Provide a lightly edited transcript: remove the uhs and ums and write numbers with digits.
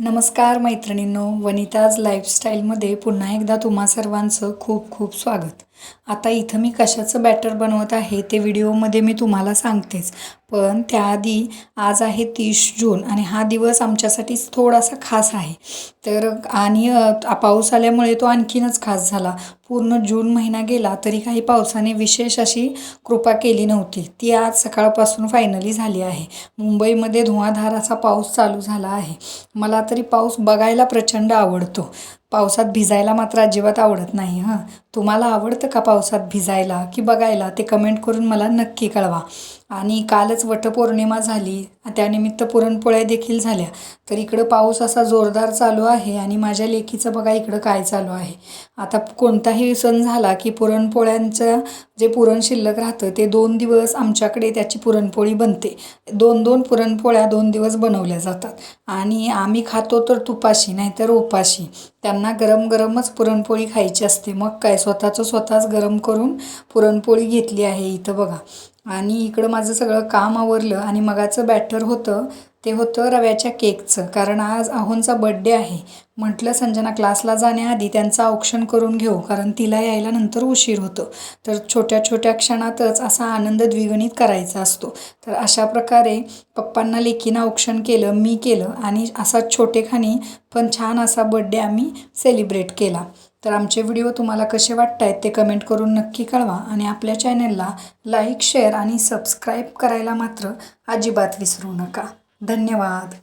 नमस्कार मैत्रिणींनो, वनिताज लाईफस्टाईलमध्ये पुन्हा एकदा तुम्हा सर्वांचं खूप खूप स्वागत. आता इथं मी कशाचं बॅटर बनवत आहे ते व्हिडिओमध्ये मी तुम्हाला सांगतेच, पण त्याआधी आज आहे 30 जून आणि हा दिवस आमच्यासाठी थोडासा खास आहे. तर आणि पाऊस आल्यामुळे तो आणखीनच खास झाला. पूर्ण जून महिना गेला तरी काही पावसाने विशेष अशी कृपा केली नव्हती. ती आज सकाळपासून फायनली झाली आहे. मुंबईमध्ये धुवांधार असा पाऊस चालू झाला आहे. मला तरी पाऊस बघायला प्रचंड आवडतो. पावसात भिजायला मात्र अजिबात आवडत नाही. तुम्हाला आवडतं का पावसात भिजायला की बघायला ते कमेंट करून मला नक्की कळवा. आणि कालच वटपौर्णिमा झाली, त्यानिमित्त पुरणपोळ्या देखील झाल्या. तर इकडं पाऊस असा जोरदार चालू आहे आणि माझ्या लेकीचं बघा इकडं काय चालू आहे. आता कोणताही सण झाला की पुरणपोळ्यांचं जे पुरण शिल्लक राहतं ते 2 दिवस आमच्याकडे त्याची पुरणपोळी बनते. 2-2 पुरणपोळ्या 2 दिवस बनवल्या जातात आणि आम्ही खातो तर तुपाशी नाहीतर उपाशी. त्यांना गरम गरमच पुरणपोळी खायची असते. मग काय स्वतःच गरम करून पुरणपोळी घेतली आहे इथं बघा. आणि इकडं माझं सगळं काम आवरलं आणि मगाचं बॅटर होतं ते होतं रव्याच्या केकचं, कारण आज आहोंचा बड्डे आहे. म्हटलं संजना क्लासला जाण्याआधी त्यांचं औक्षण करून घेऊ, कारण तिला यायला नंतर उशीर होतो. तर छोट्या छोट्या क्षणातच असा आनंद द्विगुणित करायचा असतो. तर अशा प्रकारे पप्पांना लेकीनं औक्षण केलं, मी केलं आणि असा छोटेखानी पण छान असा बड्डे आम्ही सेलिब्रेट केला. तर आमचे व्हिडिओ तुम्हाला कसे वाटत आहेत ते कमेंट करून नक्की कळवा आणि आपल्या चॅनलला लाईक, शेअर आणि सबस्क्राईब करायला मात्र अजिबात विसरू नका. धन्यवाद.